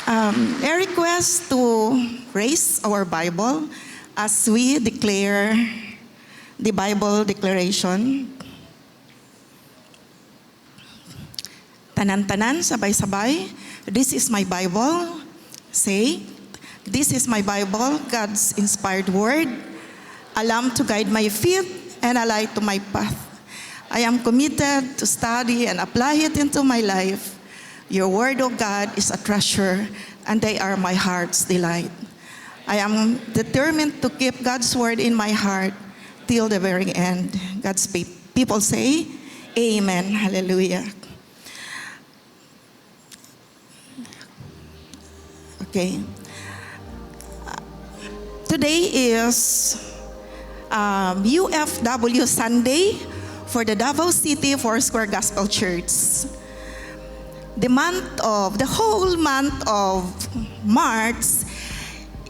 A request to raise our Bible as we declare the Bible declaration. Tanan-tanan, sabay-sabay. This is my Bible. Say, this is my Bible, God's inspired word, a lamp to guide my feet and a light to my path. I am committed to study and apply it into my life. Your word, O God, is a treasure, and they are my heart's delight. I am determined to keep God's word in my heart till the very end. God's people say, Amen. Hallelujah. Okay. Today is UFW Sunday for the Davao City Foursquare Gospel Church. The whole month of March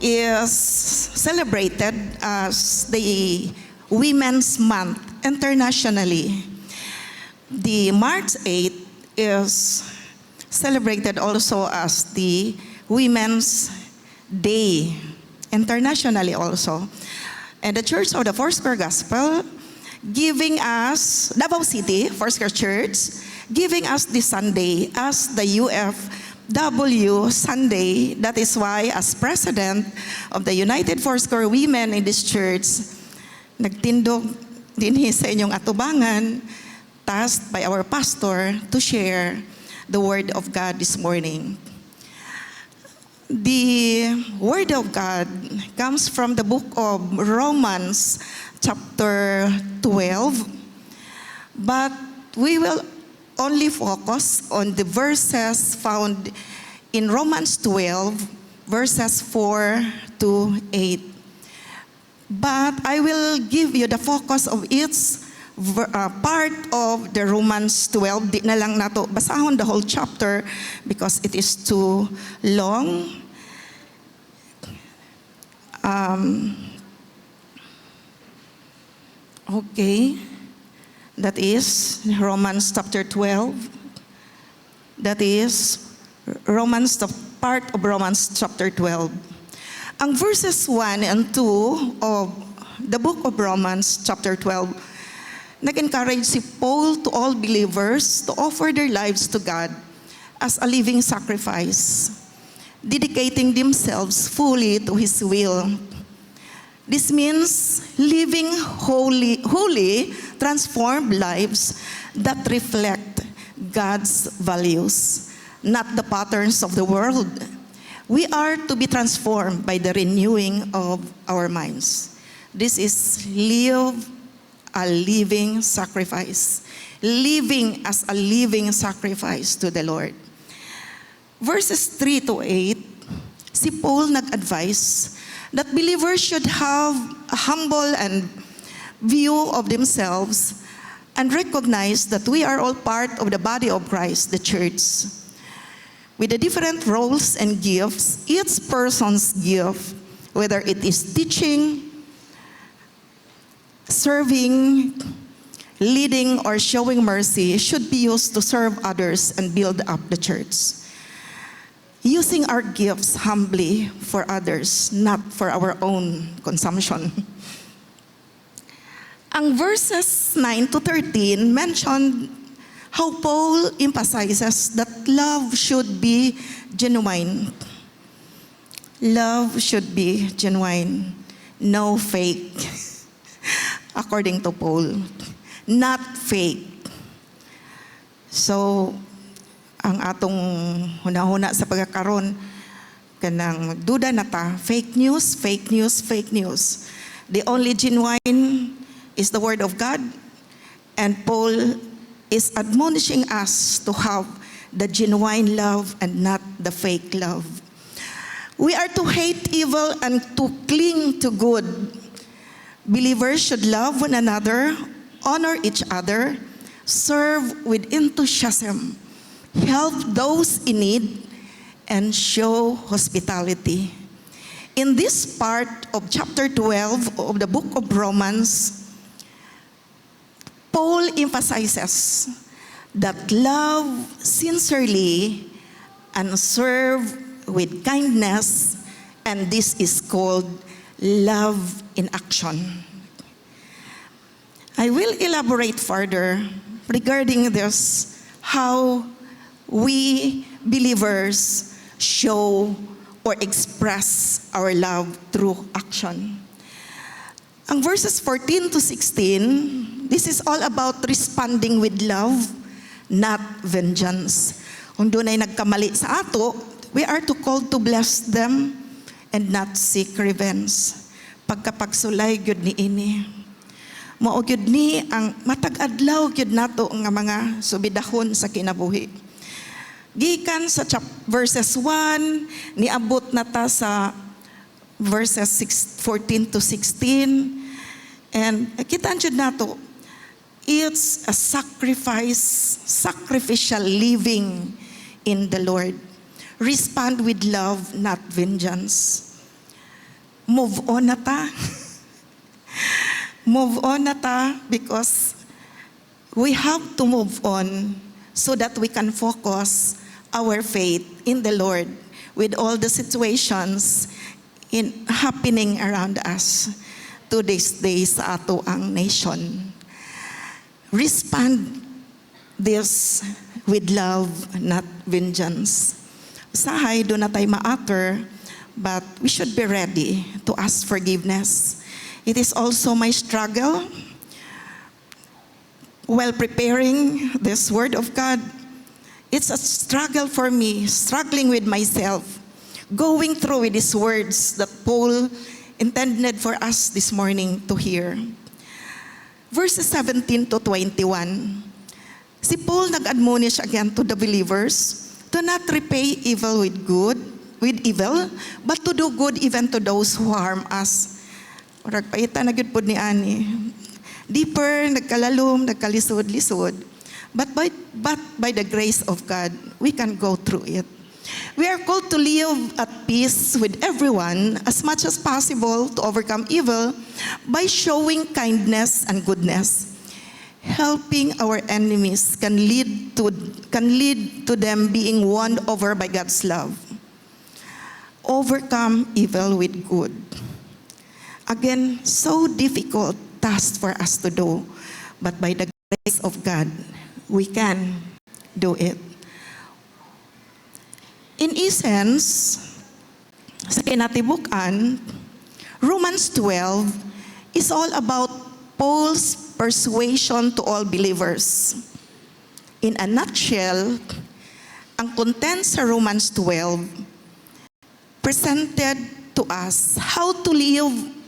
is celebrated as the Women's Month internationally. The March 8th is celebrated also as the Women's Day internationally also. And the Church of the Foursquare Gospel giving us, Davao City Foursquare Church, giving us this Sunday as the UFW Sunday. That is why, as president of the United Foursquare Women in this church, nagtindog dinhi sa inyong atubangan, tasked by our pastor to share the Word of God this morning. The Word of God comes from the book of Romans, chapter 12, but we will only focus on the verses found in Romans 12, verses 4 to 8. But I will give you the focus of each part of the Romans 12. Di na lang nato basahon the whole chapter because it is too long. Okay. That is Romans chapter 12. That is part of Romans chapter 12. Ang verses 1 and 2 of the book of Romans chapter 12, nag-encourage si Paul to all believers to offer their lives to God as a living sacrifice, dedicating themselves fully to His will. This means living holy, transformed lives that reflect God's values, not the patterns of the world. We are to be transformed by the renewing of our minds. This is live a living sacrifice. Living as a living sacrifice to the Lord. Verses 3 to 8, si Paul nag-advise that believers should have a humble and view of themselves and recognize that we are all part of the body of Christ, the church. With the different roles and gifts, each person's gift, whether it is teaching, serving, leading, or showing mercy, should be used to serve others and build up the church. Using our gifts humbly for others, not for our own consumption. Ang verses 9 to 13 mentioned how Paul emphasizes that love should be genuine. Love should be genuine, no fake. According to Paul, not fake. So, ang atong hunahuna sa pagkakaroon kanang duda na ta, fake news, fake news, fake news. The only genuine is the Word of God, and Paul is admonishing us to have the genuine love and not the fake love. We are to hate evil and to cling to good. Believers should love one another, honor each other, serve with enthusiasm, help those in need, and show hospitality. In this part of chapter 12 of the book of Romans, Paul emphasizes that love sincerely and serve with kindness, and this is called love in action. I will elaborate further regarding this, how we believers show or express our love through action. Ang verses 14 to 16, this is all about responding with love, not vengeance. Kung doon ay nagkamali sa ato, we are to call to bless them and not seek revenge. Pagkapagsulay gyud ni ini. Mao gyud ni ang matag-adlaw gyud nato nga mga subidahon sa kinabuhi. Gikan sa verses 1, niabot na ta sa verses 14 to 16. And kita jud nato, it's a sacrificial living in the Lord. Respond with love, not vengeance. Move on na ta. Move on na ta because we have to move on so that we can focus our faith in the Lord with all the situations happening around us to this day sa ato ang nation. Respond this with love, not vengeance. Usahay, doon na tayo ma-utter, but we should be ready to ask forgiveness. It is also my struggle while preparing this Word of God. It's a struggle for me, struggling with myself, going through with these words that Paul intended for us this morning to hear. Verses 17 to 21. Si Paul nag-admonish again to the believers to not repay evil with evil, but to do good even to those who harm us. Orag paita na gyud pod ni ani. Deeper, nagkalalom, nagkalisod-lisod. But by the grace of God, we can go through it. We are called to live at peace with everyone as much as possible to overcome evil by showing kindness and goodness. Helping our enemies can lead to them being won over by God's love. Overcome evil with good. Again, so difficult task for us to do, but by the grace of God, we can do it. In essence, sa kinatibukan, Romans 12 is all about Paul's persuasion to all believers. In a nutshell, ang content sa Romans 12 presented to us how to live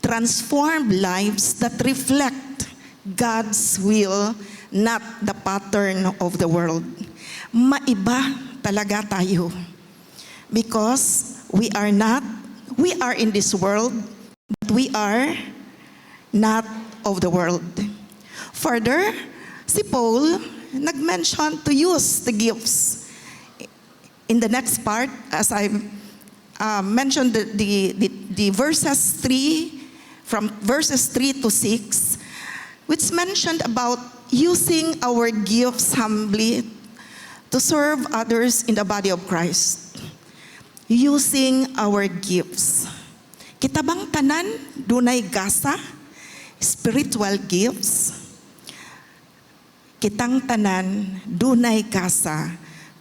transformed lives that reflect God's will, not the pattern of the world. Maiba talaga tayo. Because we are in this world, but we are not of the world. Further, si Paul nag-mention to use the gifts. In the next part, as I mentioned the verses 3, from verses 3 to 6, which mentioned about using our gifts humbly to serve others in the body of Christ. Using our gifts. Kita bang tanan dunay gasa? Spiritual gifts. Kitang tanan dunay gasa.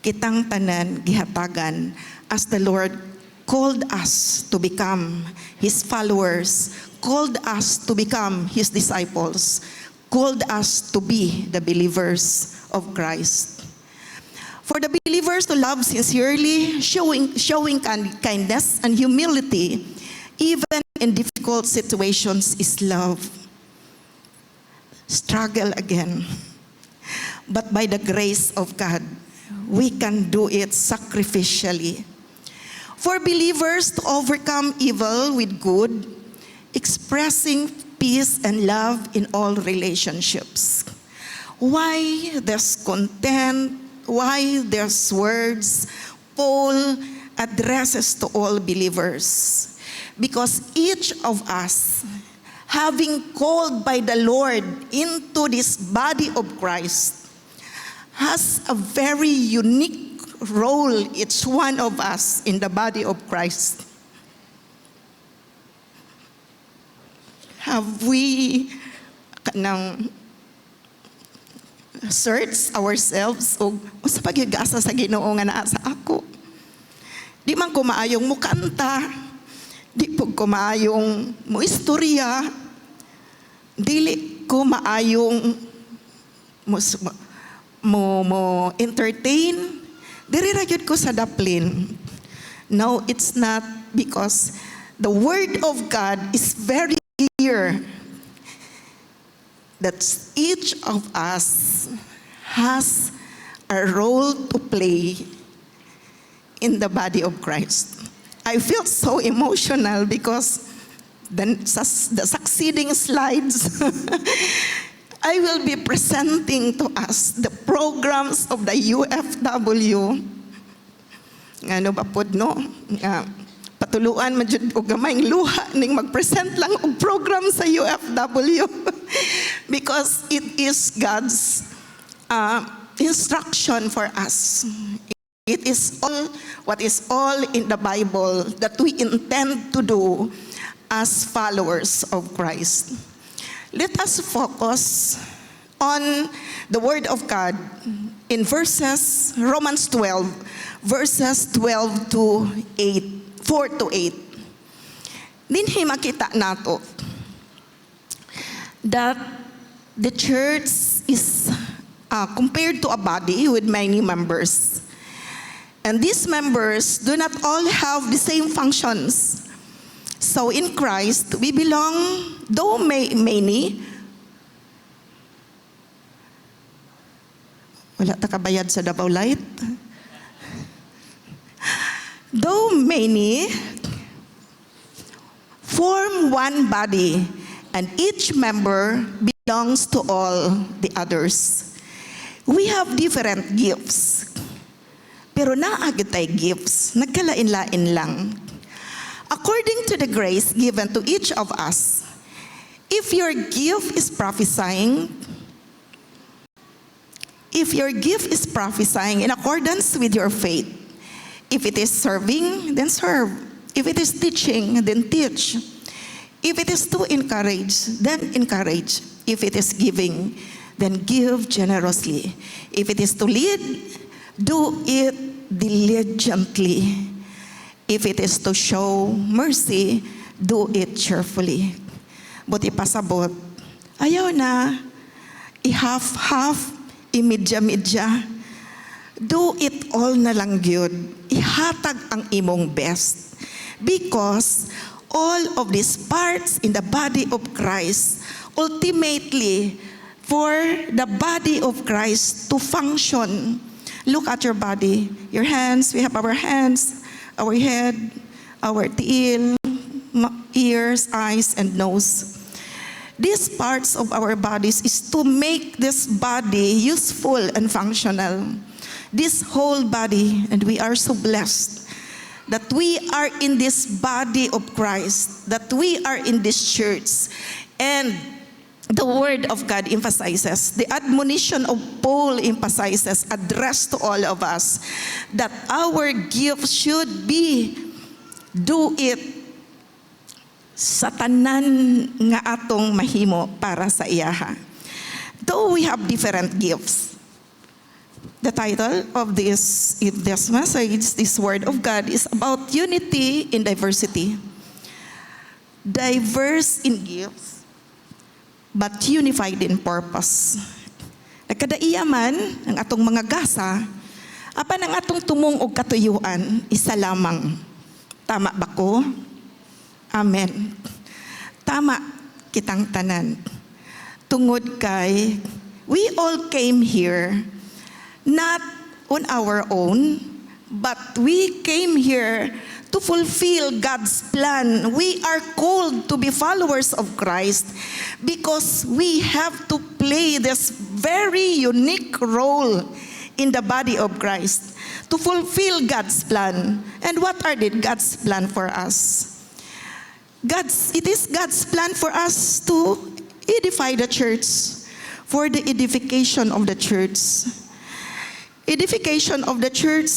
Kitang tanan gihatagan as the Lord called us to become His followers, called us to become His disciples, called us to be the believers of Christ. For the believers to love sincerely, showing kindness and humility, even in difficult situations, is love. Struggle again. But by the grace of God, we can do it sacrificially. For believers to overcome evil with good, expressing peace and love in all relationships. Why there's content, why there's words, Paul addresses to all believers. Because each of us, having called by the Lord into this body of Christ, has a very unique role each one of us in the body of Christ? Have we kanang search ourselves o sa pagigasa sa Ginoo nga naa sa ako? Di man ko maayong mukanta, di po ko maayong mo istorya, dili ko maayong mo entertain, diri ra gyud ko sa daplin. No, it's not, because the Word of God is very clear that each of us has a role to play in the body of Christ. I feel so emotional because the succeeding slides I will be presenting to us the programs of the UFW. Ano ba pod no? Patuluan man jud og gamayng luha ning mag-present lang og program sa UFW because it is God's instruction for us. It is all what is all in the Bible that we intend to do as followers of Christ. Let us focus on the Word of God in Romans 12, verses 12 to 8. 4 to 8. Dinhi makita nato that the church is compared to a body with many members. And these members do not all have the same functions. So in Christ, we belong, though many, wala ta kabayad sa Davao Light. Though many form one body, and each member belongs to all the others. We have different gifts, pero naagad tayo gifts, nagkalain-lain lang. According to the grace given to each of us, if your gift is prophesying in accordance with your faith, if it is serving, then serve. If it is teaching, then teach. If it is to encourage, then encourage. If it is giving, then give generously. If it is to lead, do it diligently. If it is to show mercy, do it cheerfully. But ipasabot, ayaw na, i-half-half, i-midya-midya. Do it all na lang gyud. Ihatag ang imong best. Because all of these parts in the body of Christ, ultimately, for the body of Christ to function. Look at your body. Your hands, we have our hands, our head, our tail, ears, eyes, and nose. These parts of our bodies is to make this body useful and functional. This whole body, and we are so blessed that we are in this body of Christ, that we are in this church. And the Word of God emphasizes, the admonition of Paul emphasizes, addressed to all of us, that our gift should be, do it sa tanan nga atong mahimo para sa iyaha. Though we have different gifts, the title of this message, this Word of God, is about unity in diversity. Diverse in gifts, but unified in purpose. Nagkadaiya man ang atong mga gasa, apan ang atong tumong og katuyuan, isa lamang. Tama ba ko? Amen. Tama kitang tanan. Tungod kay, we all came here not on our own, but we came here to fulfill God's plan. We are called to be followers of Christ because we have to play this very unique role in the body of Christ to fulfill God's plan. And what are God's plan for us? It is God's plan for us to edify the church, for the edification of the church. edification of the church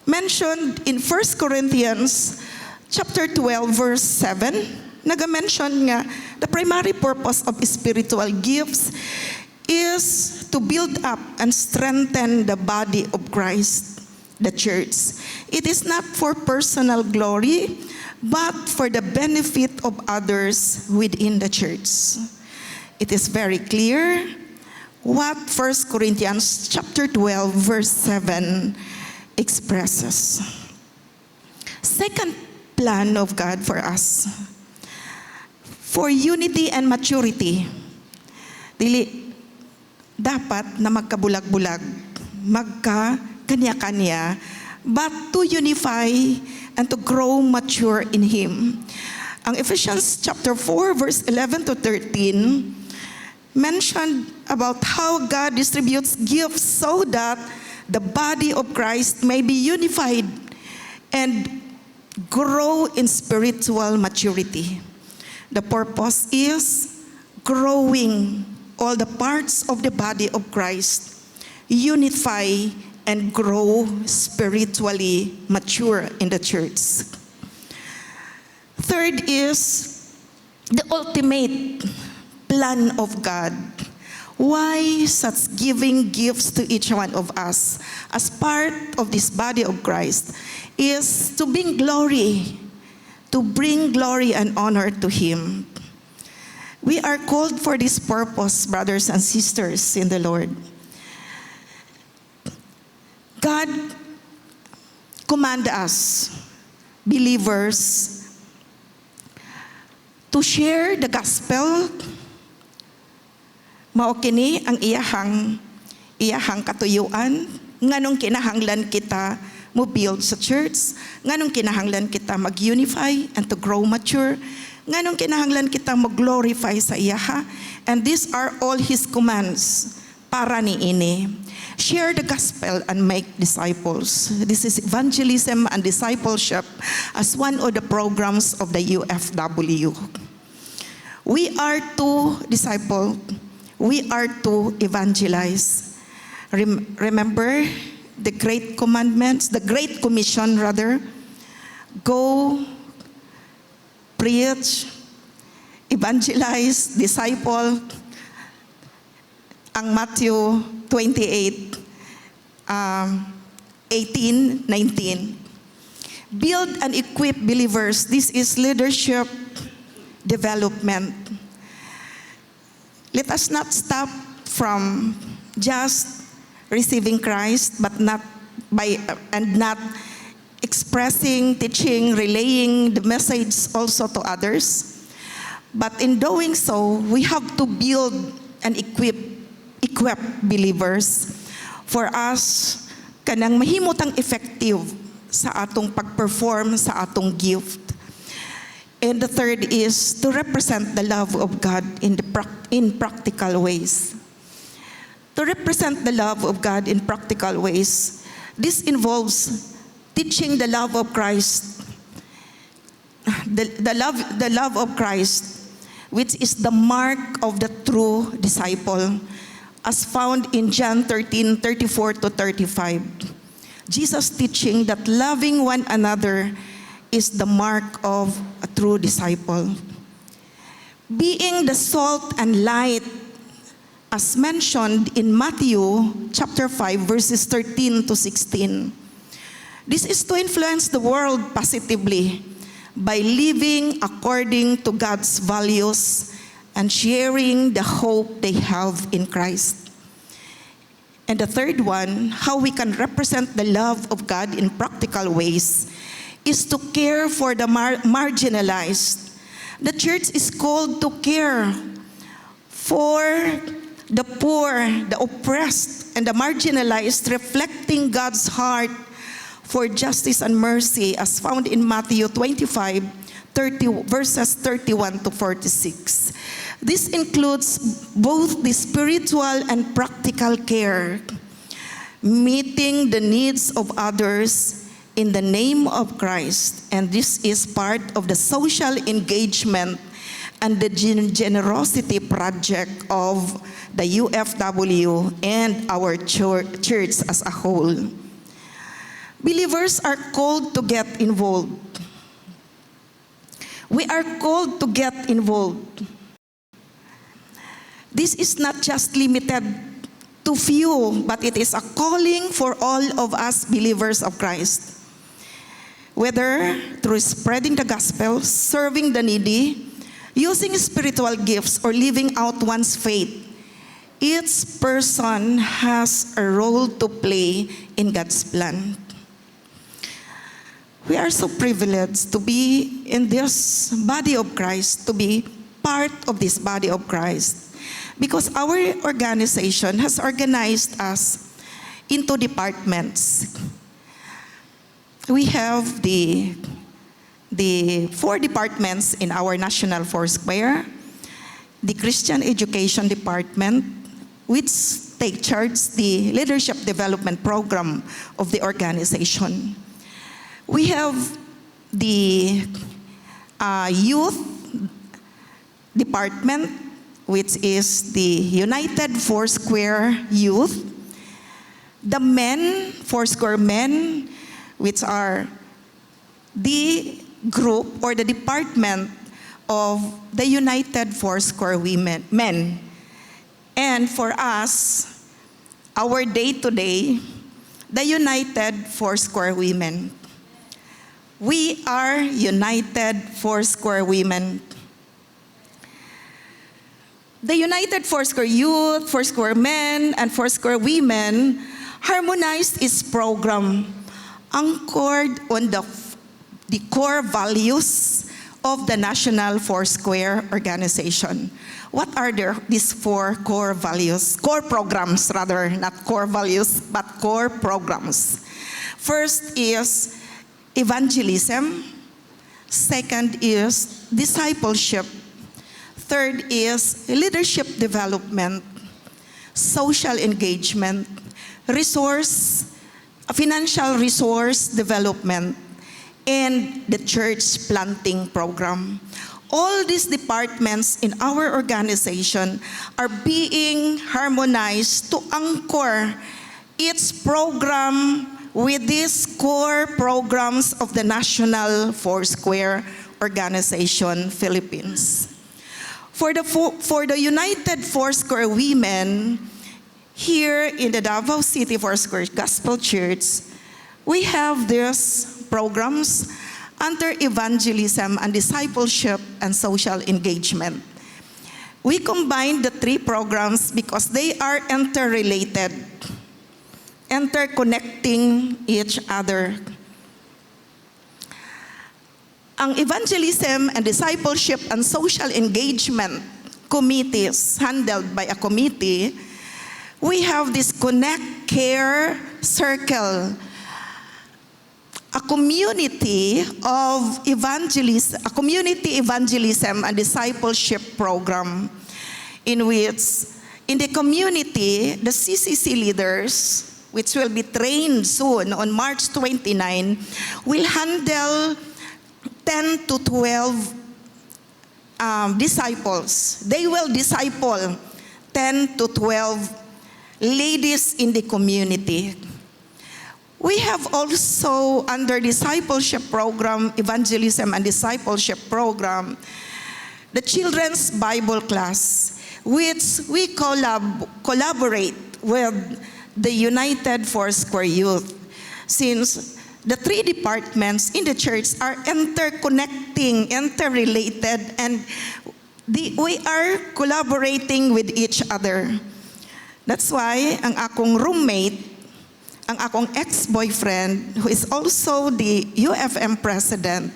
mentioned in 1 Corinthians chapter 12 verse 7, naga-mention nga the primary purpose of spiritual gifts is to build up and strengthen the body of Christ, the church. It is not for personal glory, but for the benefit of others within the church. It is very clear what 1 Corinthians chapter 12 verse 7 expresses. Second plan of God for us, for unity and maturity. Dili dapat na magkabulag-bulag, magka-kanya-kanya, but to unify and to grow mature in Him. Ang Ephesians chapter 4 verse 11 to 13 mentioned about how God distributes gifts so that the body of Christ may be unified and grow in spiritual maturity. The purpose is growing all the parts of the body of Christ, unify and grow spiritually mature in the church. Third is the ultimate plan of God. Why such giving gifts to each one of us as part of this body of Christ is to bring glory and honor to Him. We are called for this purpose, brothers and sisters in the Lord. God command us, believers, to share the gospel. Mao kini ang iyahang katuyuan, nganong kinahanglan kita mo build sa church, nganong kinahanglan kita mag-unify and to grow mature, nganong kinahanglan kita mag-glorify sa iyaha, and these are all His commands para niini. Share the gospel and make disciples. This is evangelism and discipleship as one of the programs of the UFW. We are to disciple. We are to evangelize. Remember the great commandments, the great commission rather. Go, preach, evangelize, disciple. Ang Matthew 28, 18, 19. Build and equip believers. This is leadership development. Let us not stop from just receiving Christ, but not expressing, teaching, relaying the message also to others. But in doing so, we have to build and equip believers for us kanang mahimutang effective sa atong pag-perform sa atong gift. And the third is to represent the love of God in practical ways. To represent the love of God in practical ways, this involves teaching the love of Christ, the love of Christ, which is the mark of the true disciple, as found in John 13:34 to 35. Jesus teaching that loving one another is the mark of a true disciple. Being the salt and light, as mentioned in Matthew chapter 5 verses 13 to 16. This is to influence the world positively by living according to God's values and sharing the hope they have in Christ. And the third one, how we can represent the love of God in practical ways, is to care for the marginalized. The church is called to care for the poor, the oppressed, and the marginalized, reflecting God's heart for justice and mercy as found in Matthew 25, verses 31 to 46. This includes both the spiritual and practical care, meeting the needs of others in the name of Christ. And this is part of the social engagement and the generosity project of the UFW and our church as a whole. Believers are called to get involved. We are called to get involved. This is not just limited to few, but it is a calling for all of us believers of Christ. Whether through spreading the gospel, serving the needy, using spiritual gifts, or living out one's faith, each person has a role to play in God's plan. We are so privileged to be in this body of Christ, to be part of this body of Christ, because our organization has organized us into departments. We have the 4 departments in our National Foursquare: the Christian Education Department, which take charge the leadership development program of the organization. We have the Youth Department, which is the United Foursquare Youth, the Men, Foursquare Men, which are the group or the department of the United Foursquare Men. And for us, our day-to-day, the United Foursquare Women. We are United Foursquare Women. The United Foursquare Youth, Foursquare Men, and Foursquare Women harmonized its program anchored on the core values of the National Foursquare organization. What are these 4 core values? Core programs, rather, not core values, but core programs. First is evangelism. Second is discipleship. Third is leadership development, social engagement, financial resource development, and the church planting program. All these departments in our organization are being harmonized to anchor its program with these core programs of the National Foursquare Organization, Philippines. For the United Foursquare Women, here in the Davao City Foursquare Gospel Church, we have these programs under evangelism and discipleship and social engagement. We combine the 3 programs because they are interrelated, interconnecting each other. Ang evangelism and discipleship and social engagement committees handled by a committee, we have this Connect Care Circle, a community evangelism and discipleship program in which, in the community, the CCC leaders, which will be trained soon on March 29, will handle 10 to 12 disciples. They will disciple 10 to 12 ladies in the community. We have also, under discipleship program, evangelism and discipleship program, the children's Bible class, which we collaborate with the United Foursquare Youth, since the 3 departments in the church are interconnecting, interrelated, and we are collaborating with each other. That's why ang akong roommate, ang akong ex-boyfriend, who is also the UFM president,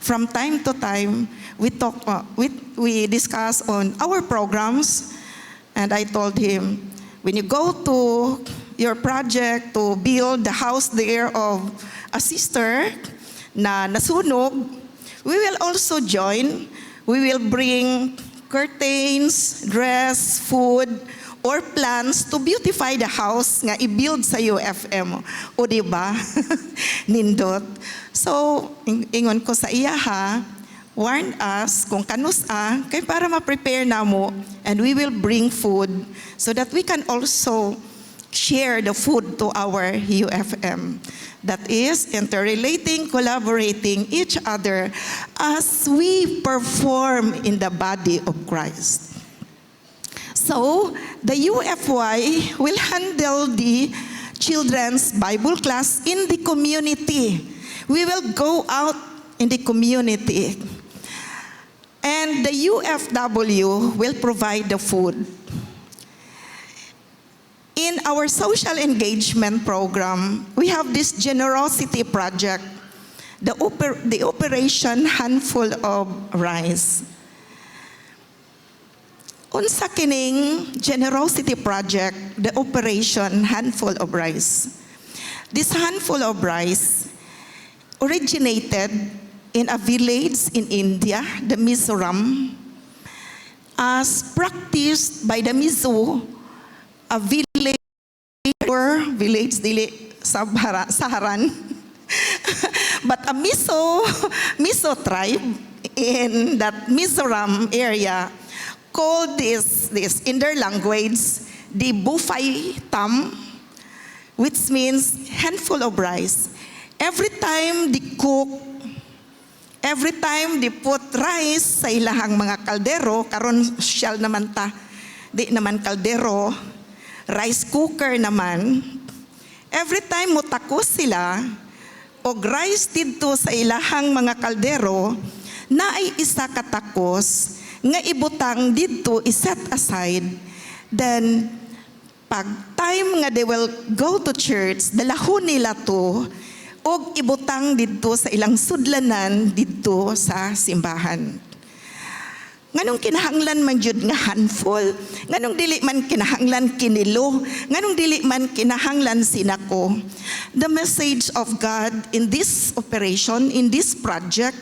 from time to time, we discuss on our programs, and I told him, when you go to your project to build the house there of a sister na nasunog, we will also join. We will bring curtains, dress, food, or plans to beautify the house nga i-build sa UFM. O diba? Nindot. So, ingon ko sa iya ha, warned us kung kanusa kay para ma-prepare namo, and we will bring food so that we can also share the food to our UFM. That is, interrelating, collaborating each other as we perform in the body of Christ. So, the UFY will handle the children's Bible class in the community. We will go out in the community. And the UFW will provide the food. In our social engagement program, we have this generosity project, the Operation Handful of Rice. Unsa kining generosity project, the Operation Handful of Rice. This handful of rice originated in a village in India, the Mizoram, as practiced by the Mizo, a village dili Saharan, but a Mizo tribe in that Mizoram area called this in their language the Bufay Tam, which means handful of rice. Every time they put rice sa ilahang mga kaldero, karon social naman ta, di naman kaldero, rice cooker naman. Every time mutakos sila, og rice dito sa ilahang mga kaldero, naay isa katakos, nga ibutang dito iset aside. Then pag time nga they will go to church, dalahon nila to og ibutang dito sa ilang sudlanan dito sa simbahan. Nganong kinahanglan man jud nga handful, nganong dili man kinahanglan kinilo, nganong dili man kinahanglan sinako. The message of God in this operation, in this project,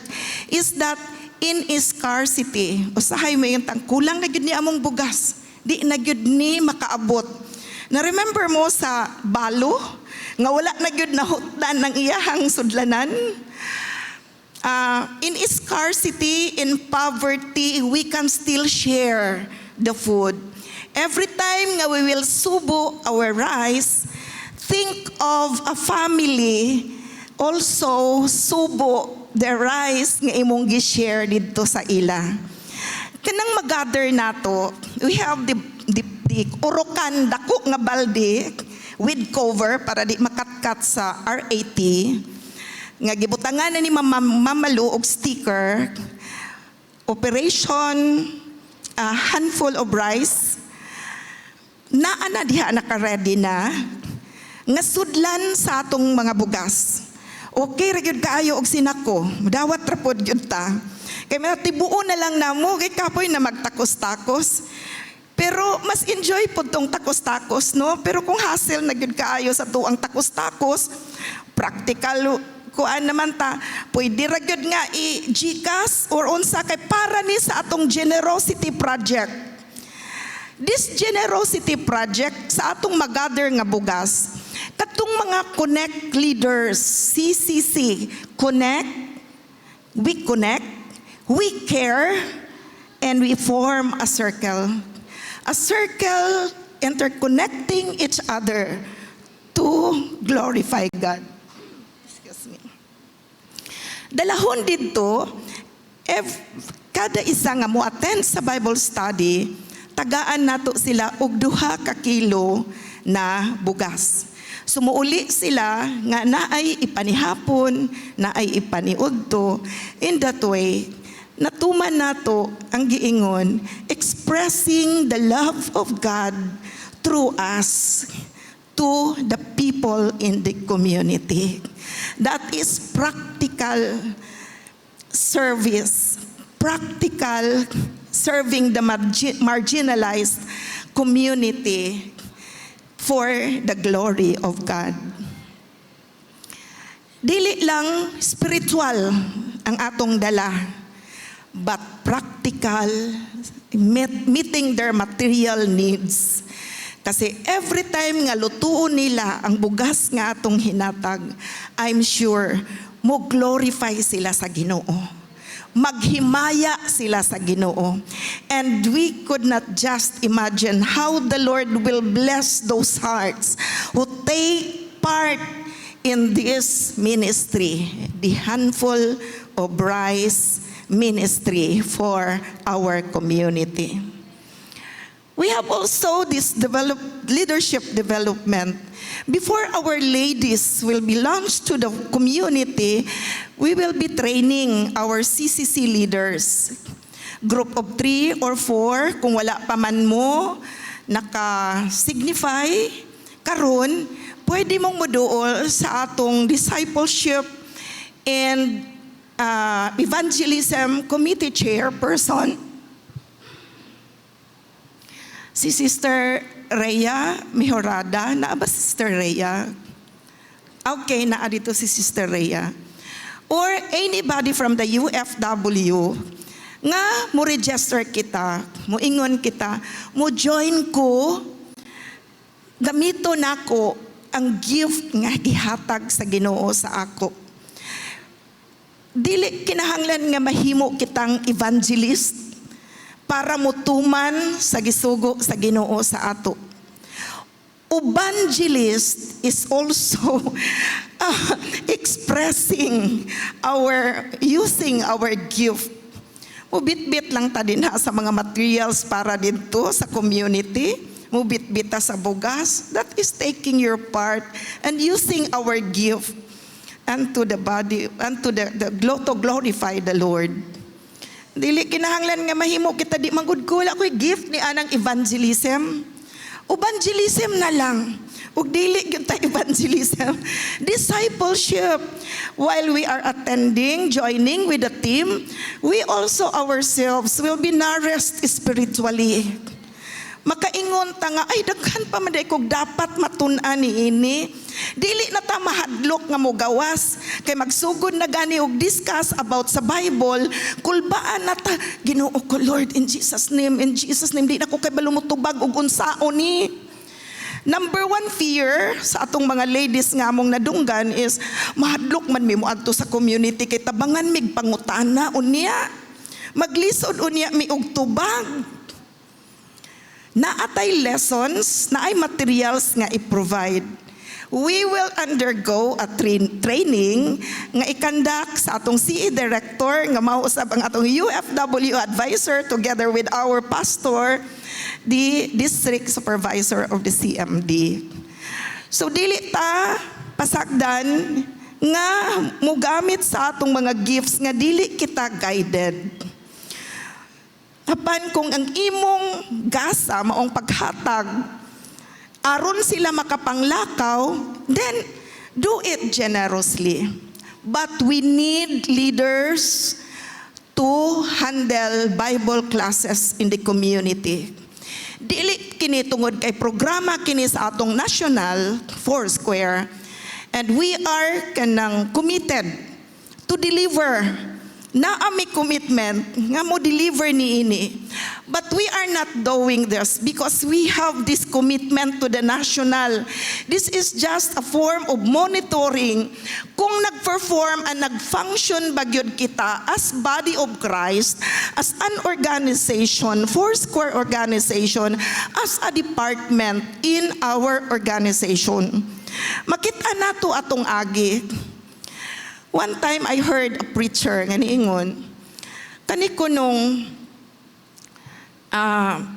is that in scarcity, usahay mo yung kulang na gyud ni among bugas, di na gyud ni makaabot. Na-remember mo sa balo, nga wala na gyud nahutdan ng iyahang sudlanan? In scarcity, in poverty, we can still share the food. Every time nga we will subo our rice, think of a family also subo the rice nga imong gi-share dito sa ila. Kanang mag-gather nato, we have the urukan dako nga balde with cover para di makatkat sa RAT. Nga gibutangan na ni Mamalu og sticker, Operation Handful of Rice. Naa na diha naka-ready na nga sudlan sa atong mga bugas. Okay ra gyud kaayo og sinako, dawat ra pod gyud ta. Kay tibuon na lang namo kay kapoy na magtakos-takos. Pero mas enjoy pod tong takos-takos, no? Pero kung hassle na gyud kaayo sa tuang takos-takos, practical kuan naman ta, pwede ra gyud nga i-GCash or unsa kay para ni sa atong generosity project. This generosity project sa atong mag-gather nga bugas, katong mga connect leaders, CCC, connect, we care, and we form a circle. A circle interconnecting each other to glorify God. Excuse me. Dalahon dito, kada isa nga mo attend sa Bible study, tagaan nato sila og 2 ka kilo na bugas. Sumuuli sila nga naay ipanihapon, naay ipaniudto. In that way, natuman nato ang giingon, expressing the love of God through us to the people in the community. That is practical service, practical serving the marginalized community for the glory of God. Dili lang spiritual ang atong dala, but practical, meeting their material needs. Kasi every time nga lutuon nila ang bugas nga atong hinatag, I'm sure mo glorify sila sa Ginoo. maghimaya sila sa Ginoo. And we could not just imagine how the Lord will bless those hearts who take part in this ministry, the Handful of Rice ministry for our community. We have also this leadership development. Before our ladies will be launched to the community, we will be training our CCC leaders. Group of 3 or 4, kung wala pa man mo, naka-signify, karon, pwede mong moduol sa atong discipleship and evangelism committee chairperson, si Sister Rhea Mejorada. Naa ba si Sister Rhea? Okay, naa dito si Sister Rhea. Or anybody from the UFW nga mo register kita, mo ingon kita, mo join ko, gamito nako ang gift nga gihatag sa Ginoo sa ako. Dili kinahanglan nga mahimo kitang evangelist para mutuman sa gisugo sa Ginoo sa ato. Evangelist is also expressing using our gift. Mubit-bit lang ta din sa mga materials para dito sa community. Mubit-bit ta sa bugas. That is taking your part and using our gift unto the body, unto to glorify the Lord. Dili kinahanglan nga mahimo kita di manggudgula ko'y gift ni anang evangelism. Evangelism na lang. Ug dili gyud ta evangelism. Discipleship. While we are attending, joining with the team, we also ourselves will be nourished spiritually. Makaingon ta nga, ay daghan pa man kog dapat matun-an ni ini. Dili na ta mahadlok nga mo gawas kay magsugod na gani og discuss about sa Bible, kulbaan na ta, Ginoo ko Lord, in Jesus name, di na ko kay balumutubag og unsaon ni. Number 1 fear sa atong mga ladies nga among nadunggan is mahadlok man mi mo adto sa community kay tabangan mig pangutana unya. Maglisod unya mi og tubag. Naatay lessons, naay materials nga i-provide. We will undergo a training nga ikandak sa atong CE director nga mausab ang atong UFW advisor together with our pastor, the district supervisor of the CMD. So dili ta pasagdan nga mugamit sa atong mga gifts nga dili kita guided. Apan kung ang imong gasa maong paghatag aron sila makapanglakaw, then do it generously. But we need leaders to handle Bible classes in the community. Dili kini tungod kay programa kini sa atong national Foursquare, and we are kanang committed to deliver. Naami commitment nga mo deliver ni ini. But we are not doing this because we have this commitment to the national. This is just a form of monitoring kung nag-perform and nag-function bagyod kita as body of Christ, as an organization, Foursquare organization, as a department in our organization. Makita nato atong agi. One time I heard a preacher nga niingon, kani ko nung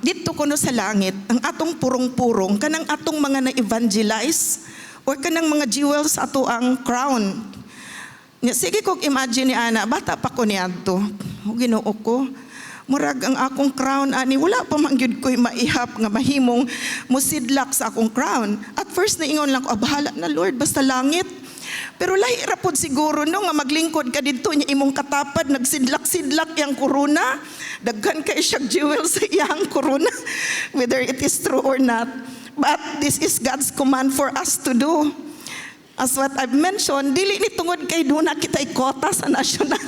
dito kuno sa langit, ang atong purong-purong, kanang atong mga na-evangelize, or kanang mga jewels ato ang crown. Sige kong imagine ni Ana, bata pa ko niya to. Ginoo ko, murag ang akong crown, ani, wala pa mangyud ko'y maihap nga mahimong musidlak sa akong crown. At first naingon lang ko, bahala na Lord, basta langit. Pero lahira pod siguro no nga maglingkod ka dito niya imong katapad nagsidlak-sidlak yang corona, daghan kay siya jewel sa iyang corona, whether it is true or not. But this is God's command for us to do. As what I've mentioned, dili ni tungod kay duna kitay kota sa nasyonal.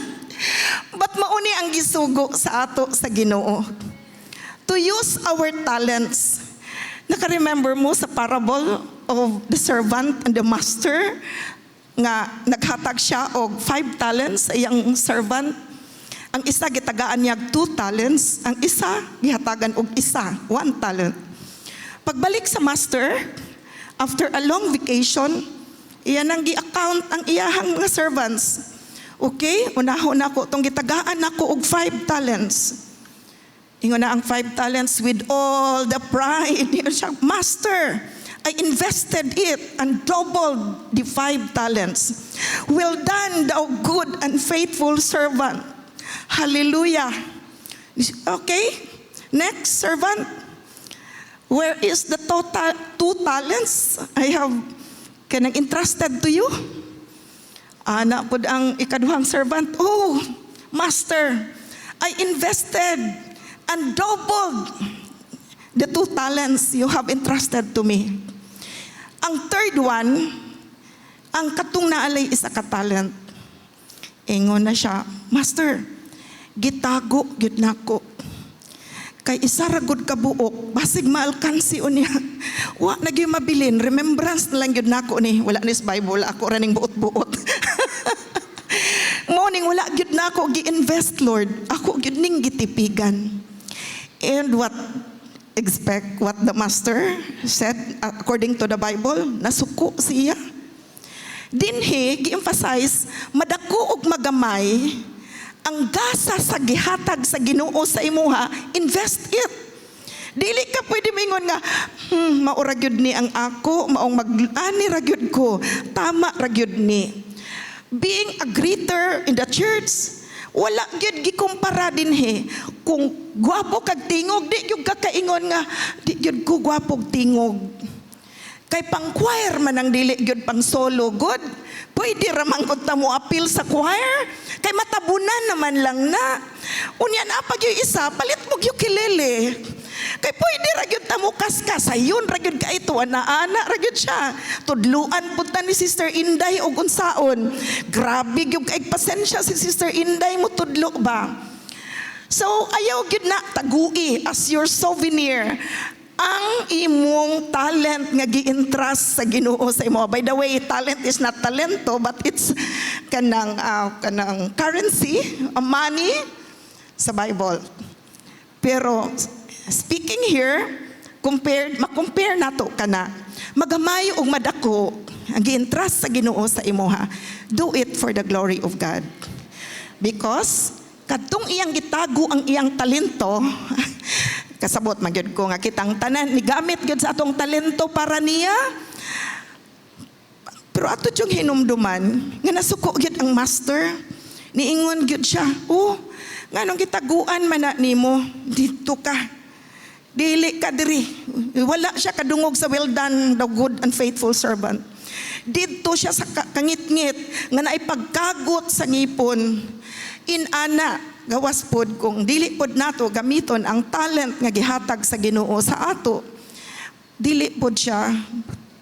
But mauni ang gisugo sa ato sa Ginoo. To use our talents. Naka-remember mo sa parable of the servant and the master nga naghatag siya og 5 talents sa iyang servant. Ang isa gitagaan niya 2 talents, ang isa gihatagan og 1 talent. Pagbalik sa master, after a long vacation, iyan ang gi-account ang iyahang mga servants. Okay, unahon ako tong gitagaan nako og 5 talents. Ingon na ang 5 talents with all the pride. Siya, Master, I invested it and doubled the 5 talents. Well done, thou good and faithful servant. Hallelujah. Okay, next servant. Where is the total 2 talents I have kanang entrusted to you? Ana pud ang ikaduhang servant. Oh, Master, I invested and doubled the 2 talents you have entrusted to me. Ang third one, ang katong naalay isa ka talent. Ingon na siya, Master, gitago gyud nako. Kay isa ra gud ka buok, basig maalkansi unya. Wa na gyud mabilin, remembrance na lang gyud nako ni. Wala ni sa Bible, ako ra ning buot-buot. Morning wala gyud nako gi-invest, Lord. Ako gyud ning gitipigan. And what the master said according to the Bible, nasuko siya. Dinhi gi-emphasize madako og magamay ang gasa sa gihatag sa Ginoo sa imuha, invest it. Dili ka pwede mingon nga maura gyud ni ang ako, maong mag-ani ra gyud ko, tama ra gyud ni. Being a greeter in the church, wala gyud gikumpara dinhi kung gwapo kag tingog, di gyud kakaingon nga di gyud ko gwapo tingog. Kay pang choir man ang dili gyud pang solo good. Pwede ra man gud ta mo appeal sa choir kay matabunan naman lang na. Unya na pag yung isa palit mo ukulele. Kay pwede ra gyud ta mo kaskas sayon ra gyud ka ito ana ra gyud siya. Tudluan pud ta ni Sister Inday og unsaon. Grabe gyud kay pasensya si Sister Inday mo tudlo ba. So ayaw gyud na tagui as your souvenir ang imong talent nga gi-entrust sa Ginoo sa imo. By the way, talent is not talento but it's kanang currency, money sa Bible. Pero speaking here, ma-compare nato kana. Magamay og madako ang gi-entrust sa Ginoo sa imo ha. Do it for the glory of God. Because kadtong iyang gitago ang iyang talento, kasabot magyud ko nga kitang tanan ni gamit gyud sa atong talento para niya. Pero ato yung hinumduman nga nasuko gyud ang master, niingon gyud siya, oh, nganong gitaguan man na nimo dito ka. Dili ka diri. Wala siya kadungog sa well done, the good and faithful servant. Dito siya sa kangit-ngit nga naipagkagot sa ngipon. Inana gawas pod kung dili pod nato gamiton ang talent nga gihatag sa Ginoo sa ato, dili pod siya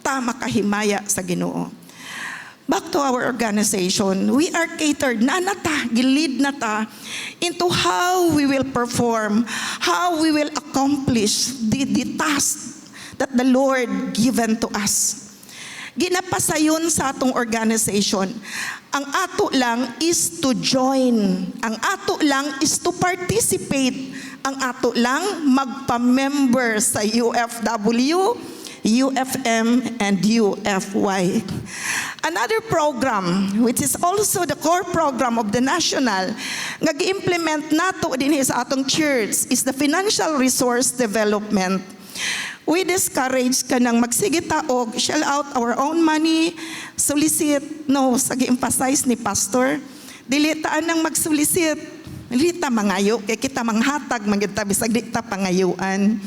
ta makahimaya sa Ginoo. Back to our organization, we are catered na nata, gilid nata into how we will perform, how we will accomplish the task that the Lord given to us. Ginapasayon sa atong organization. Ang ato lang is to join. Ang ato lang is to participate. Ang ato lang magpa-member sa UFW, UFM, and UFY. Another program, which is also the core program of the national, nga gi-implement nato din sa atong church, is the financial resource development. We discourage ka nang magsigita og shell out our own money, solicit. No, sagi-emphasize ni pastor, dili taan nang magsolicit. Dili ta mangayo, kay kita manghatag mangyud ta bisag di ta pangayuan.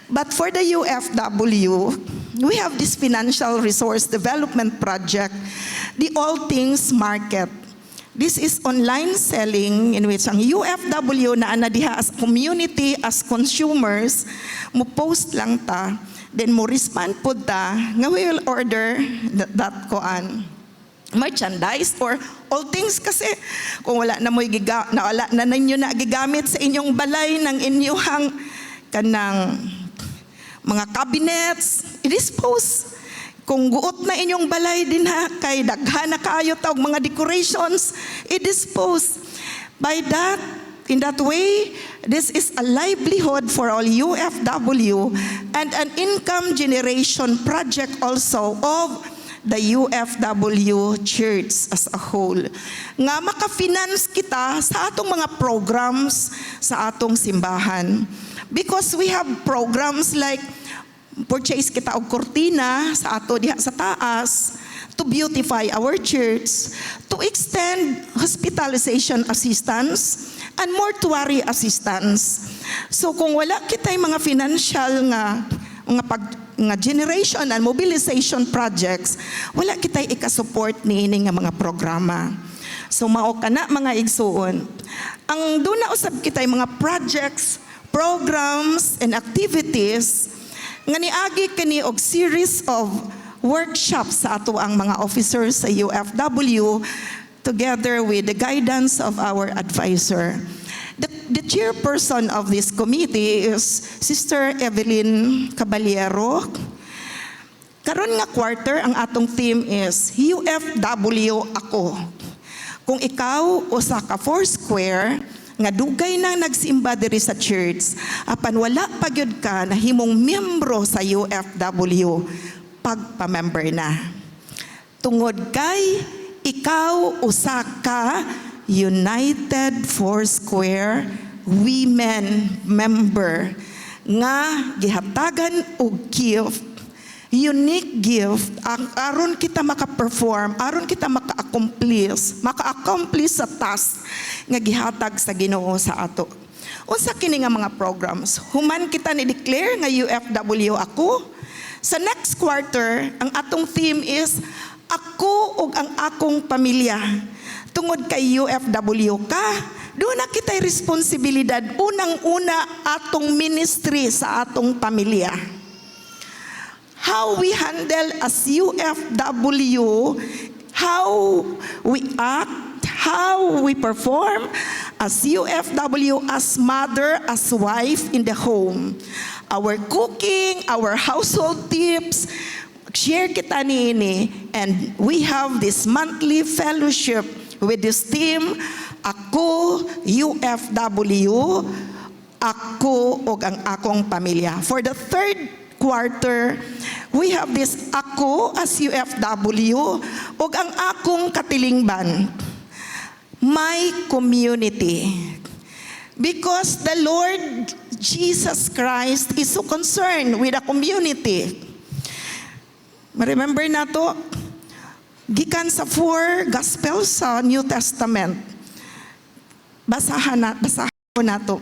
But for the UFW, we have this financial resource development project, the All Things Market. This is online selling in which ang UFW na diha as community, as consumers, mo post lang ta, then mo respond po ta, nga we will order that koan merchandise or all things kasi kung wala na mo'y wala na ninyo na gigamit sa inyong balay ng inyong kanang mga cabinets, i-dispose. Kung guot na inyong balay din ha, kay daghan na kaayo tawag mga decorations, i-dispose. In that way, this is a livelihood for all UFW and an income generation project also of the UFW Church as a whole. Nga maka-finance kita sa atong mga programs sa atong simbahan. Because we have programs like purchase kita og kortina sa ato diha sa taas, to beautify our church, to extend hospitalization assistance, and mortuary assistance. So kung wala kitay mga financial nga generation and mobilization projects, wala kitay ikasupport niini nga mga programa. So mao kana mga igsuon. Ang duna usab kitay mga projects, programs, and activities nga niagi kani og series of workshops sa ato ang mga officers sa UFW together with the guidance of our advisor. The chairperson of this committee is Sister Evelyn Caballero. Karon nga quarter, ang atong theme is UFW Ako. Kung ikaw usa ka Foursquare nga dugay na nagsimba diri sa church, apan wala pa gyud ka nahimong miyembro sa UFW, pagpa-member na. Tungod kay ikaw usa ka United Foursquare Women member nga gihatagan og gift, unique gift, aron kita maka-perform, aron kita maka-accomplish sa task nga gihatag sa Ginoo sa ato. Unsa kini nga mga programs? Human kita ni declare nga UFW Ako. Sa next quarter, ang atong theme is Ako ug ang akong pamilya. Tungod kay UFW ka, doon na kita'y responsibilidad. Unang-una atong ministry sa atong pamilya. How we handle as UFW, how we act, how we perform as UFW, as mother, as wife in the home. Our cooking, our household tips, share kita niini, and we have this monthly fellowship with this team, Ako, UFW, Ako ug ang akong pamilya. For the third quarter, we have this Ako as UFW ug ang akong katilingban, my community. Because the Lord Jesus Christ is so concerned with the community. Remember na to, gikan sa 4 Gospels sa New Testament. Basahan na to.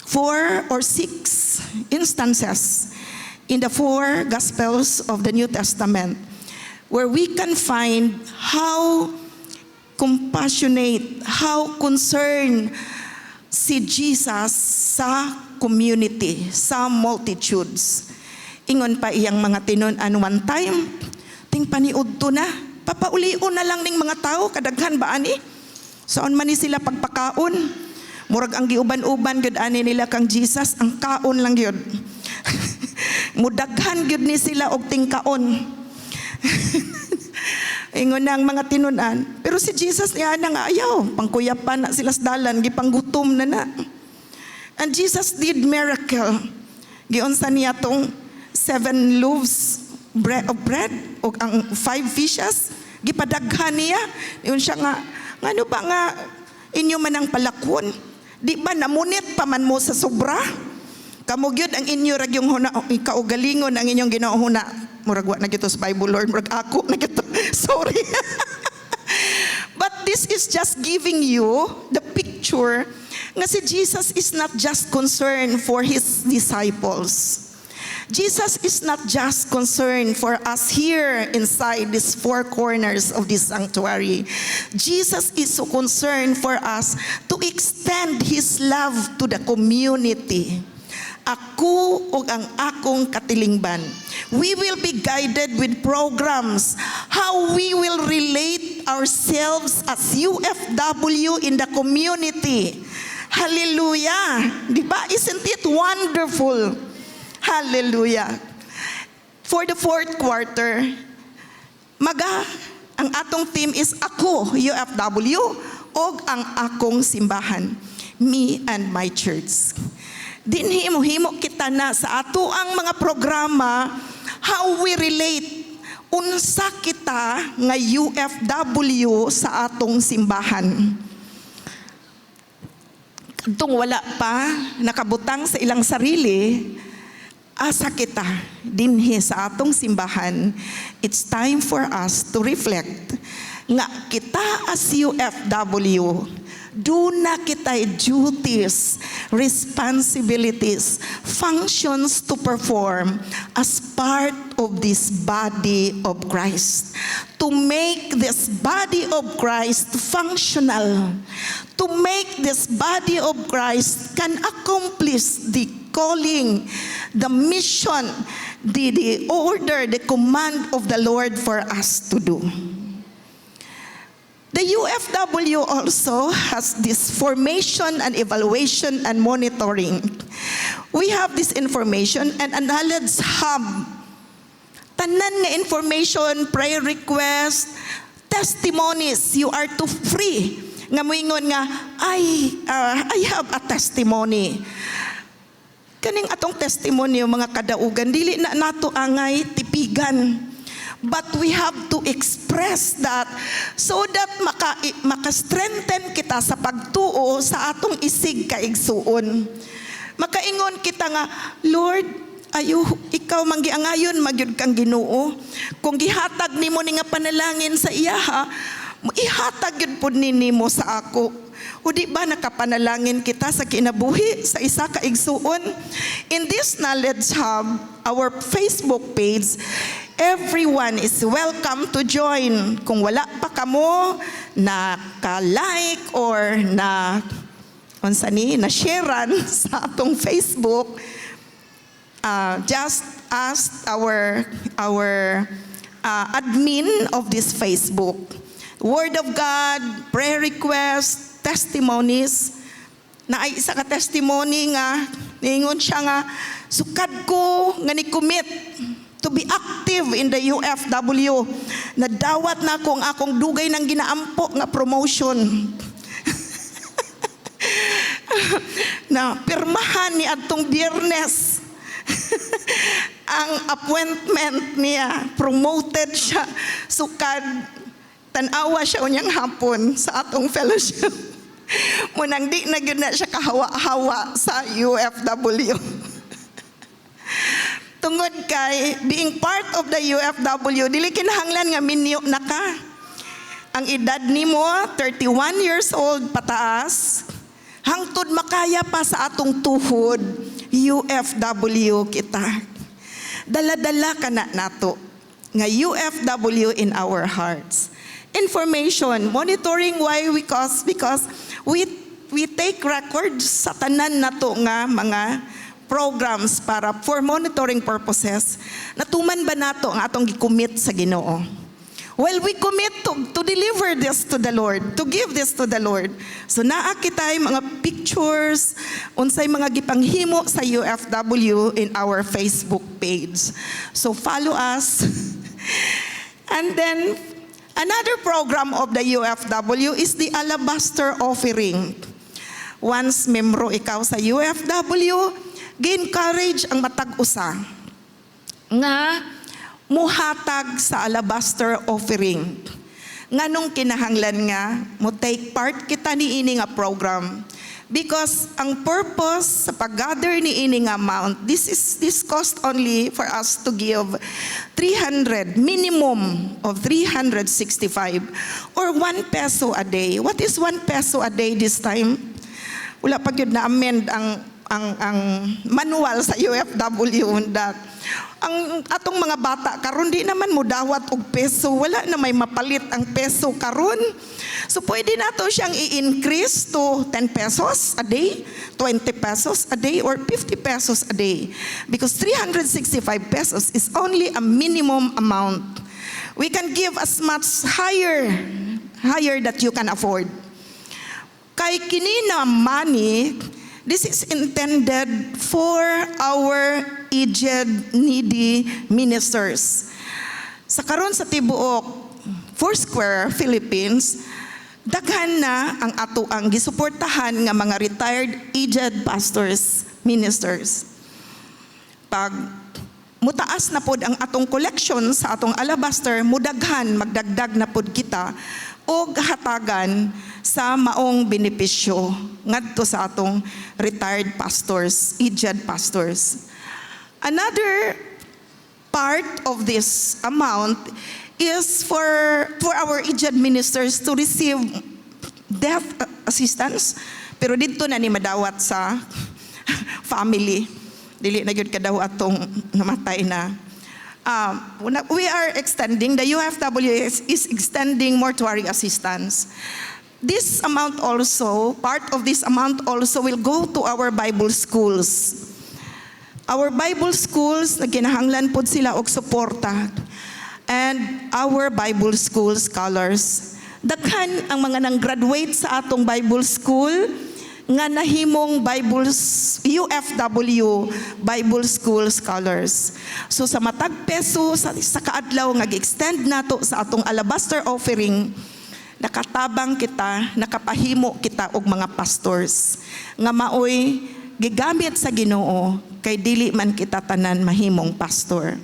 4 or 6 instances in the 4 Gospels of the New Testament where we can find how compassionate, how concerned si Jesus sa community, sa multitudes. Ingon pa iyang mga tinunan one time, ting paniud to na, papaulion na lang ning mga tao, kadaghan ba ani? Saan man ni sila pagpakaon? Murag ang giuban-uban gyud ani nila kang Jesus, ang kaon lang gyud. Mudaghan gyud ni sila og tingkaon. Ingon na ang mga tinunan. Pero si Jesus niya na nga ayaw, pangkuyapan na sila sa dalan, gipanggutom na na. And Jesus did miracle. Giunsa niya tong 7 loaves of bread o ang 5 fishes, gipadaghan niya. Yun siya nga, ano ba nga inyo man ang palakon? Di ba namunit pa man mo sa sobra? Kamugyod ang inyo rag yung huna, ikaugalingon ang inyong ginahuna. Murag wa na gito sa Bible, Lord, murag ako na gito. Sorry. But this is just giving you the picture nga si Jesus is not just concerned for his disciples. Jesus is not just concerned for us here inside these 4 corners of this sanctuary. Jesus is so concerned for us to extend his love to the community. Ako ug ang akong katilingban. We will be guided with programs how we will relate ourselves as UFW in the community. Hallelujah. Di ba? Isn't it wonderful? Hallelujah. For the 4th quarter, ang atong theme is Ako, UFW, og ang akong simbahan, me and my church. Dinhi himo kita na sa ato ang mga programa how we relate unsa kita nga UFW sa atong simbahan. Kadtong wala pa nakabutang sa ilang sarili, asa kita dinhi sa atong simbahan, it's time for us to reflect nga kita as UFW, do na kitay duties, responsibilities, functions to perform as part of this body of Christ. To make this body of Christ functional, to make this body of Christ can accomplish the calling, the mission, the order, the command of the Lord for us to do. The UFW also has this formation and evaluation and monitoring. We have this information and a knowledge hub. Tanan nga information, prayer request, testimonies, you are to free. Nga moingon nga, I have a testimony. Kaning atong testimony, mga kadaugan, dili na nato angay tipigan. But we have to express that so that maka-strengthen kita sa pagtuo sa atong isig kaigsuon. Makaingon kita nga, Lord, ikaw manggiangayon magyud kang Ginoo. Kung gihatag nimo ni nga panalangin sa iyaha, ihatag yun po nimo sa ako. O di ba nakapanalangin kita sa kinabuhi sa isa ka igsuon? In this knowledge hub, our Facebook page, everyone is welcome to join. Kung wala pa kamo na ka-like or na sharean sa atong Facebook, just ask our admin of this Facebook. Word of God, prayer request, testimonies. Na ay isa ka testimony nga, niingon siya nga, sukad ko nga ni-commit to be active in the UFW. Nadawat na ko ang akong dugay ng ginaampo nga promotion. Na pirmahan ni adtong Biyernes ang appointment niya, promoted siya, sukad, tanawa siya unyang hapon sa atong fellowship. Munang di na gyud na siya kahawa-hawa sa UFW. Tungod kay being part of the UFW, dili kinahanglan nga minyo na ka. Ang edad nimo 31 years old pataas, hangtod makaya pa sa atong tuhod, UFW kita. Dala-dala ka na nato nga UFW in our hearts. Information, monitoring, why? Because we take records sa tanan nato nga mga programs para for monitoring purposes. Natuman ba nato ang atong gi-commit sa Ginoo? Well, we commit to deliver this to the Lord, to give this to the Lord. So naa kitay mga pictures, unsay mga gipanghimo sa UFW in our Facebook page. So follow us. And then, another program of the UFW is the Alabaster Offering. Once membro ikaw sa UFW, gi-encourage ang matag-usa nga muhatag sa Alabaster Offering. Nganong kinahanglan nga mo take part kita ni ini nga program, because ang purpose sa pag-gather ni ini nga amount, this cost only for us to give 300, minimum of 365 or 1 peso a day. What is 1 peso a day this time? Wala pa gyud na amend ang manual sa UFW that ang atong mga bata karon di naman mo dawat og peso, wala na may mapalit ang peso karon. So pwede nato siyang i-increase to 10 pesos a day, 20 pesos a day, or 50 pesos a day, because 365 pesos is only a minimum amount. We can give as much higher that you can afford. Kay kini na money, this is intended for our aged, needy ministers. Sa karon sa tibuok Foursquare, Philippines, Daghan na ang ato ang gisuportahan nga mga retired aged pastors, ministers. Pag mutaas na pod ang atong collection sa atong alabaster, mudaghan magdagdag na pod kita og hatagan sa maong benepisyo ngadto sa atong retired pastors, aged pastors. Another part of this amount is for our aged ministers to receive death assistance, pero dito na ni madawat sa family. Dili na gyud kadaw atong namatay na. We are extending, the UFW is extending mortuary assistance. This amount also, part of this amount also will go to our Bible schools. Our Bible schools, naginahanglan pod sila og suporta. And our Bible school scholars. Daghan ang mga nang-graduate sa atong Bible school nga nahimong UFW Bible School Scholars. So sa matag peso sa kaadlaw nga gi-extend nato sa atong alabaster offering, nakatabang kita, nakapahimo kita og mga pastors nga maoy gigamit sa Ginoo kay dili man kita tanan mahimong pastor.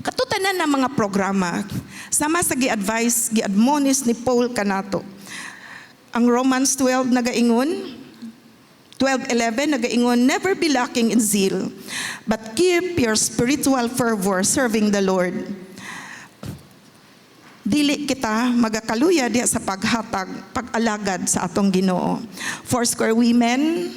Katutanan ng mga programa, sama sa gi-advise, gi-admonish ni Paul kanato. Ang Romans 12 nagaingon, 12:11 nagaingon, never be lacking in zeal, but keep your spiritual fervor serving the Lord. Dili kita magakaluya diha sa paghatag, pag-alagad sa atong Ginoo. Foursquare women.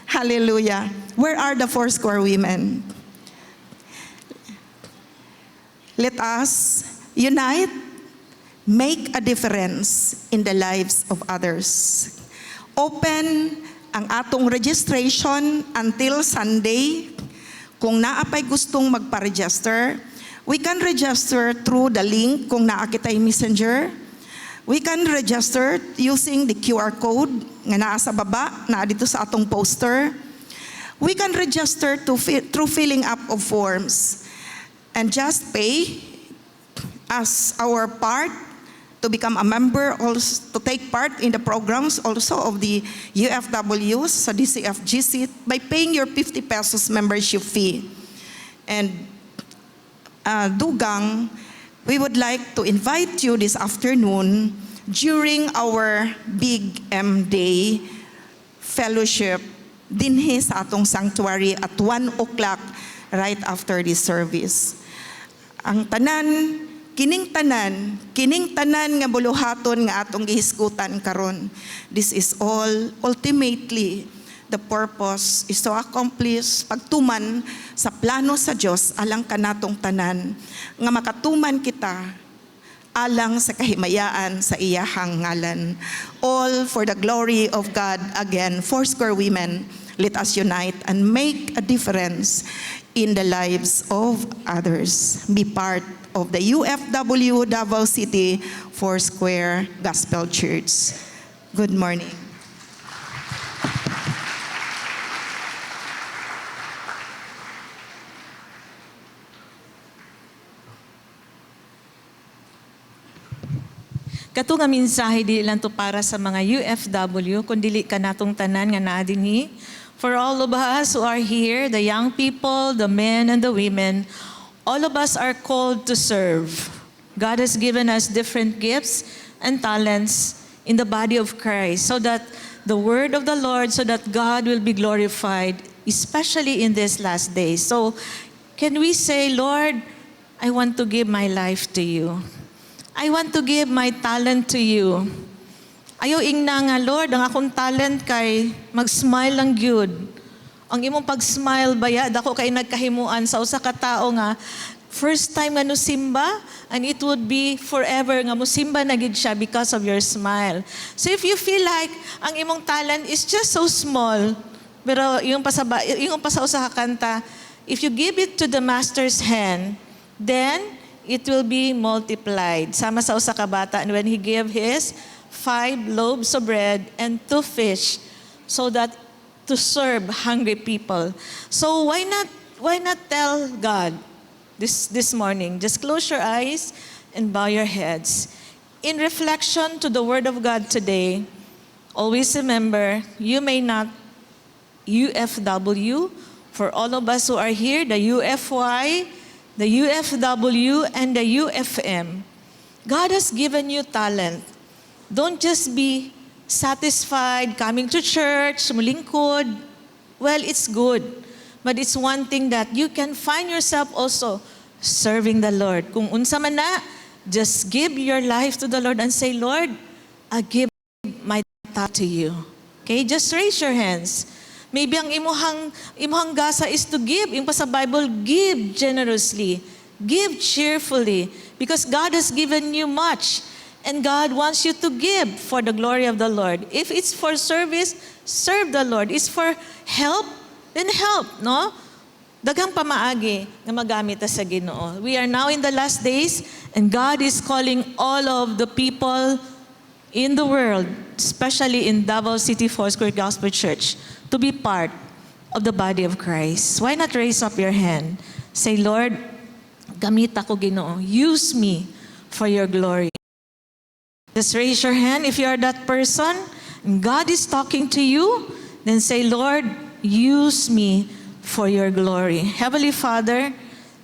Hallelujah. Where are the Foursquare women? Let us unite, make a difference in the lives of others. Open ang atong registration until Sunday. Kung naapay gustong magpa-register, we can register through the link kung naa kitay messenger. We can register using the QR code nga naa sa baba, naa dito sa atong poster. We can register through filling up of forms and just pay as our part to become a member, also to take part in the programs also of the UFWs sa DCFGC by paying your 50 pesos membership fee. And dugang, we would like to invite you this afternoon during our Big M Day fellowship dinhi sa atong sanctuary at 1 o'clock right after this service. Ang kining tanan nga buluhaton nga atong gihisgutan karon. This is all ultimately the purpose is to accomplish pagtuman sa plano sa Dios alang kanatong tanan nga makatuman kita alang sa kahimayaan sa iyahang ngalan. All for the glory of God. Again, Foursquare women, let us unite and make a difference in the lives of others. Be part of the UFW Davao City Foursquare Gospel Church. Good morning. Kato nga mensahe di lang to para sa mga UFW, kundi ka natong tanan nga naa dinhi. For all of us who are here, the young people, the men and the women, all of us are called to serve. God has given us different gifts and talents in the body of Christ so that the word of the Lord, so that God will be glorified, especially in these last days. So can we say, Lord, I want to give my life to you. I want to give my talent to you. Ayaw ingna nga, Lord, ang akong talent kay mag-smile lang gyud. Ang imong pag-smile baya, dako kay nagkahimuan sa usa ka tawo nga first time nga nusimba, and it would be forever nga musimba na gid siya because of your smile. So if you feel like ang imong talent is just so small, pero yung pa sa usa ka kanta, if you give it to the master's hand, then it will be multiplied. Sama sa usa ka bata, and when he gave his 5 loaves of bread and 2 fish, so that to serve hungry people. So why not tell God, this morning. Just close your eyes and bow your heads. In reflection to the Word of God today, always remember, you may not UFW, for all of us who are here, the UFY, the UFW, and the UFM. God has given you talent. Don't just be satisfied coming to church, sumulingkod. Well, it's good. But it's one thing that you can find yourself also serving the Lord. Kung unsa man na, just give your life to the Lord and say, Lord, I give my talent to you. Okay, just raise your hands. Maybe ang imuhang gasa is to give. Yung pa sa Bible, give generously. Give cheerfully. Because God has given you much. And God wants you to give for the glory of the Lord. If it's for service, serve the Lord. It's for help, then help, no? Daghang pamaagi na magamit sa Ginoo. We are now in the last days, and God is calling all of the people in the world, especially in Davao City Foursquare Gospel Church, to be part of the body of Christ. Why not raise up your hand? Say, Lord, gamit ako, Ginoo. Use me for your glory. Just raise your hand if you are that person, and God is talking to you, then say, Lord, use me for your glory. Heavenly Father,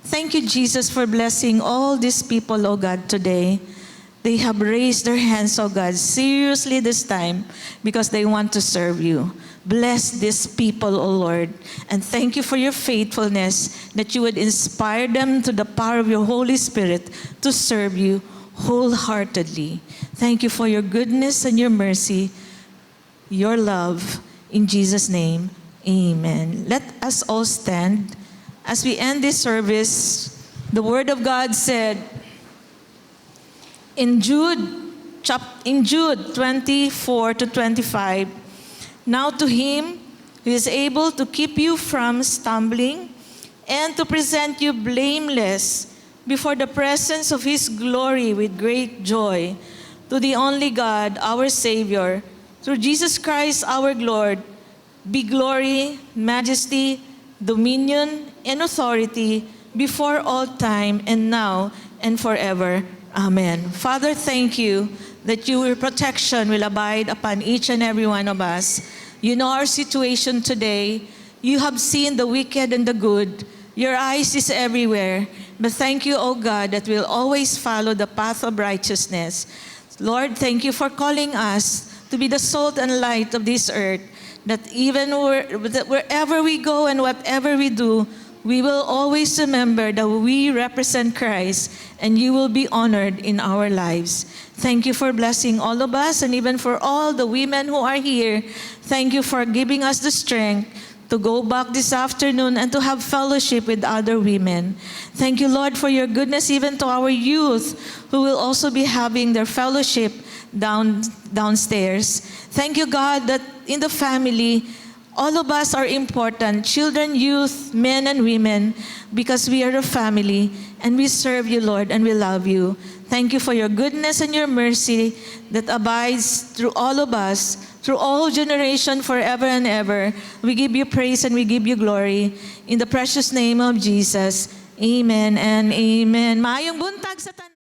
thank you, Jesus, for blessing all these people, oh God, today. They have raised their hands, oh God, seriously this time because they want to serve you. Bless these people, oh Lord, and thank you for your faithfulness, that you would inspire them to the power of your Holy Spirit to serve you wholeheartedly. Thank you for your goodness and your mercy, your love. In Jesus' name, amen. Let us all stand. As we end this service, the Word of God said in Jude 24 to 25, now to Him who is able to keep you from stumbling and to present you blameless before the presence of His glory with great joy, to the only God, our Savior, through Jesus Christ our Lord, be glory, majesty, dominion, and authority before all time and now and forever. Amen. Father, thank you that your protection will abide upon each and every one of us. You know our situation today. You have seen the wicked and the good. Your eyes is everywhere. But thank you, O God, that we'll always follow the path of righteousness. Lord, thank you for calling us to be the salt and light of this earth, that even wherever we go and whatever we do, we will always remember that we represent Christ and you will be honored in our lives. Thank you for blessing all of us, and even for all the women who are here. Thank you for giving us the strength to go back this afternoon and to have fellowship with other women. Thank you, Lord, for your goodness even to our youth who will also be having their fellowship downstairs. Thank you, God, that in the family, all of us are important, children, youth, men, and women, because we are a family, and we serve you, Lord, and we love you. Thank you for your goodness and your mercy that abides through all of us, through all generation, forever and ever. We give you praise and we give you glory. In the precious name of Jesus, amen and amen. Maayong buntag sa tanan.